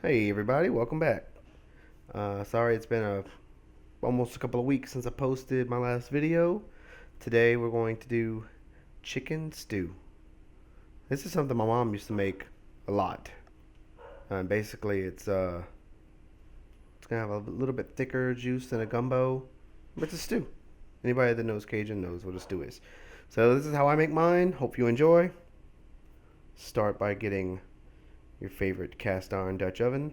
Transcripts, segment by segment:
Hey everybody, welcome back. Sorry it's been almost a couple of weeks since I posted my last video. Today we're going to do chicken stew. This is something my mom used to make a lot. Basically it's gonna have a little bit thicker juice than a gumbo, but it's a stew. Anybody that knows Cajun knows what a stew is. So this is how I make mine. Hope you enjoy. Start by getting your favorite cast iron Dutch oven.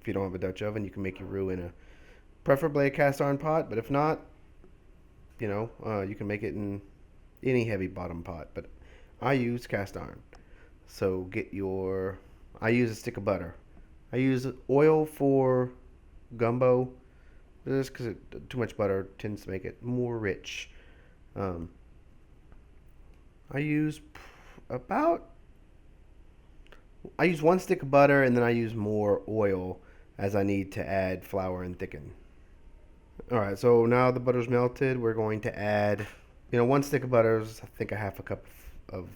If you don't have a Dutch oven, you can make your roux in a preferably a cast iron pot, but if not, you can make it in any heavy bottom pot. But I use cast iron. So I use a stick of butter. I use oil for gumbo, just because too much butter tends to make it more rich. Um, I use about I use one stick of butter and then I use more oil as I need to add flour and thicken. All right, so now the butter's melted. We're going to add, one stick of butter is I think a half a cup of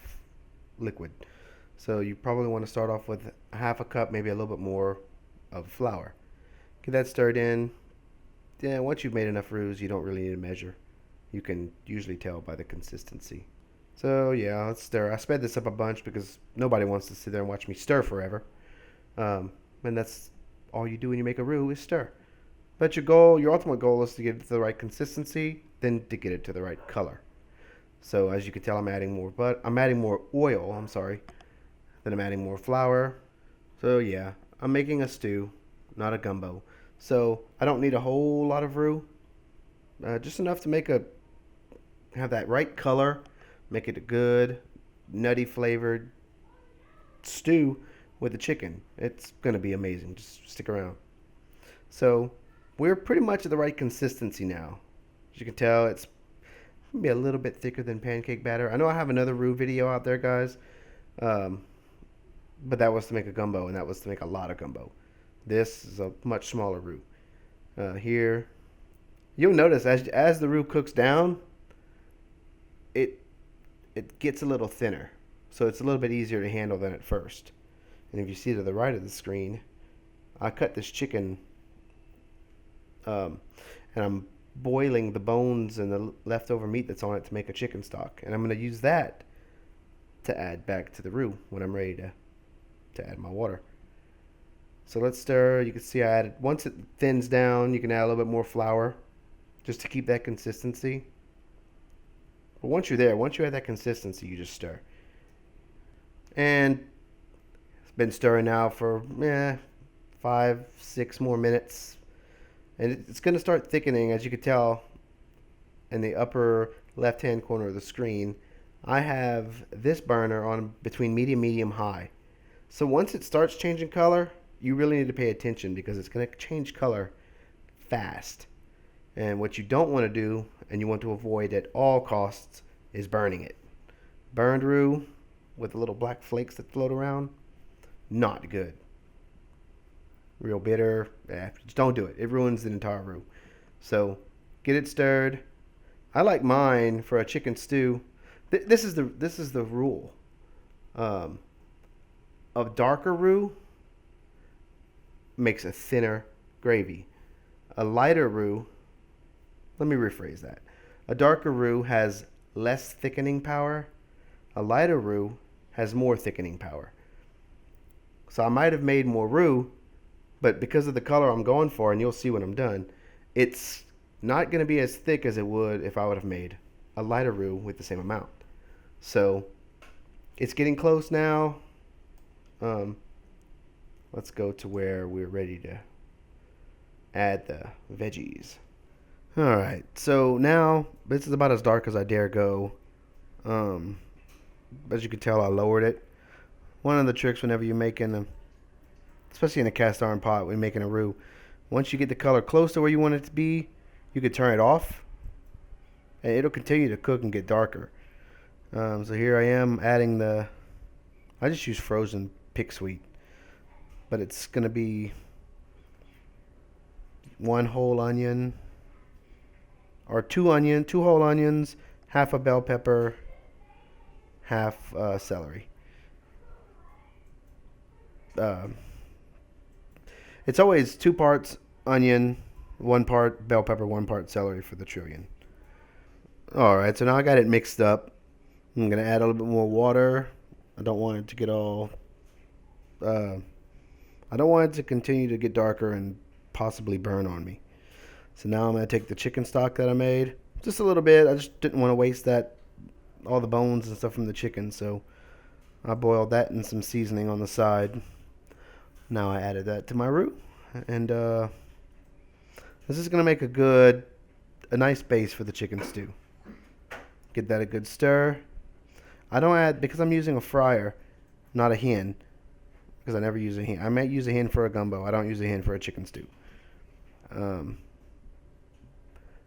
liquid. So you probably want to start off with a half a cup, maybe a little bit more of flour. Get that stirred in. Yeah, once you've made enough roux, you don't really need to measure. You can usually tell by the consistency. So yeah, let's stir. I sped this up a bunch because nobody wants to sit there and watch me stir forever. And that's all you do when you make a roux is stir. But your ultimate goal is to get it to the right consistency, then to get it to the right color. So as you can tell, I'm adding more oil. I'm sorry. Then I'm adding more flour. So yeah, I'm making a stew, not a gumbo. So I don't need a whole lot of roux, just enough to have that right color, make it a good, nutty flavored stew with the chicken. It's gonna be amazing. Just stick around. So we're pretty much at the right consistency now. As you can tell, it's maybe a little bit thicker than pancake batter. I know I have another roux video out there, guys, um, but that was to make a gumbo, and that was to make a lot of gumbo. This is a much smaller roux. Here, you'll notice as the roux cooks down, it it gets a little thinner, so it's a little bit easier to handle than at first. And if you see to the right of the screen, I cut this chicken, um, and I'm boiling the bones and the leftover meat that's on it to make a chicken stock, and I'm going to use that to add back to the roux when I'm ready to add my water. So let's stir. You can see I added once it thins down. You can add a little bit more flour, just to keep that consistency. But once you add that consistency, you just stir. And it's been stirring now for 5, 6 more minutes, and it's going to start thickening. As you can tell in the upper left-hand corner of the screen, I have this burner on between medium high. So once it starts changing color, you really need to pay attention because it's going to change color fast. And what you don't want to do, and you want to avoid at all costs, is burning it. Burned roux with the little black flakes that float around, not good. Real bitter. Just don't do it. It ruins the entire roux. So get it stirred. I like mine for a chicken stew. This is the rule. Um, a darker roux makes a thinner gravy. A lighter roux, let me rephrase that. A darker roux has less thickening power. A lighter roux has more thickening power. So I might have made more roux, but because of the color I'm going for, and you'll see when I'm done, it's not going to be as thick as it would if I would have made a lighter roux with the same amount. So it's getting close now. Um, let's go to where we're ready to add the veggies. All right, so now this is about as dark as I dare go. Um, as you can tell, I lowered it. One of the tricks whenever you're especially in a cast iron pot, when you're making a roux, once you get the color close to where you want it to be, you can turn it off, and it'll continue to cook and get darker. So here I am adding I just use frozen pig sweet, but it's gonna be one whole onion or two whole onions, half a bell pepper, half celery. Um, It's always 2 parts onion, 1 part bell pepper, 1 part celery for the trillion. All right, so now I got it mixed up. I'm gonna add a little bit more water. I don't want it to get all. Uh, I don't want it to continue to get darker and possibly burn on me. So now I'm gonna take the chicken stock that I made, just a little bit. I just didn't want to waste that, all the bones and stuff from the chicken. So I boiled that in some seasoning on the side. Now I added that to my roux, and this is gonna make a nice base for the chicken stew. Get that a good stir. I don't add because I'm using a fryer, not a hen, because I never use a hen. I might use a hen for a gumbo. I don't use a hen for a chicken stew. Um,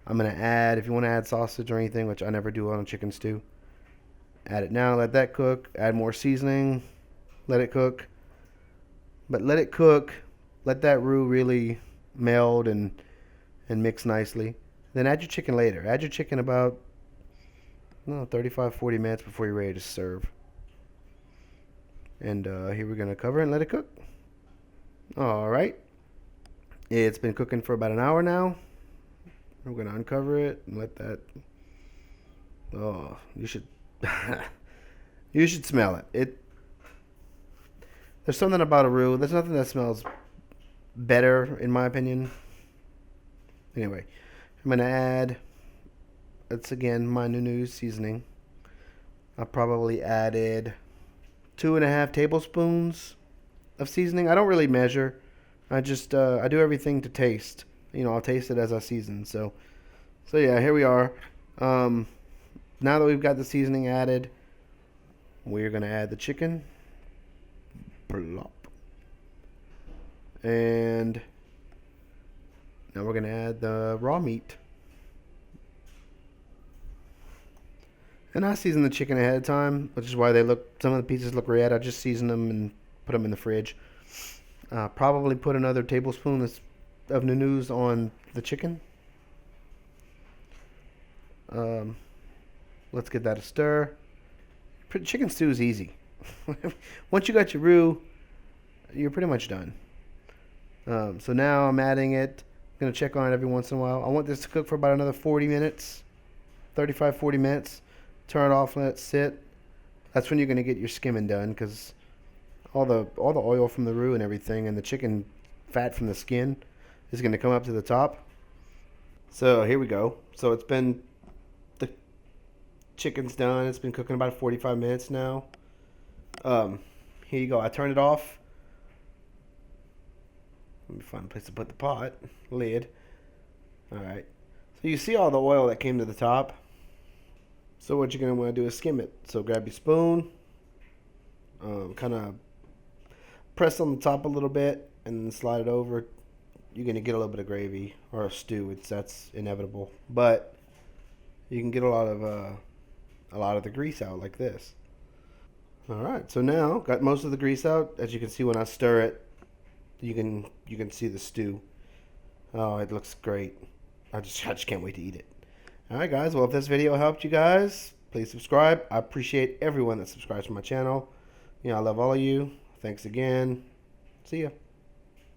I'm gonna add, if you want to add sausage or anything, which I never do on a chicken stew, add it now. Let that cook. Add more seasoning. Let it cook. But let it cook. Let that roux really meld and mix nicely. Then add your chicken later. Add your chicken about 35, 40 minutes before you're ready to serve. And here we're going to cover and let it cook. All right. It's been cooking for about an hour now. We're going to uncover it and let that. Oh, you should. You should smell it. There's something about a roux. There's nothing that smells better, in my opinion. Anyway, I'm going to add. That's again my new seasoning. I probably added 2.5 tablespoons of seasoning. I don't really measure. I just I do everything to taste. I'll taste it as I season. So yeah, here we are. Now that we've got the seasoning added, we're gonna add the chicken. Plop. And now we're gonna add the raw meat. And I season the chicken ahead of time, which is why some of the pieces look red. I just season them and put them in the fridge. Probably put another tablespoon of noodles on the chicken. Let's get that a stir. Chicken stew is easy. Once you got your roux, you're pretty much done. So now I'm adding it. I'm going to check on it every once in a while. I want this to cook for about another 40 minutes, 35, 40 minutes. Turn it off, let it sit. That's when you're going to get your skimming done, because all the oil from the roux and everything and the chicken fat from the skin is going to come up to the top. So here we go. So the chicken's done. It's been cooking about 45 minutes now. Here you go. I turned it off. Let me find a place to put the pot lid. All right. So you see all the oil that came to the top. So what you're going to want to do is skim it. So grab your spoon, kind of press on the top a little bit, and then slide it over. You're going to get a little bit of gravy or a stew. That's inevitable, but you can get a lot of the grease out like this. All right. So now got most of the grease out. As you can see when I stir it, you can see the stew. Oh, it looks great. I just can't wait to eat it. All right, guys. Well, if this video helped you guys, please subscribe. I appreciate everyone that subscribes to my channel. I love all of you. Thanks again. See ya.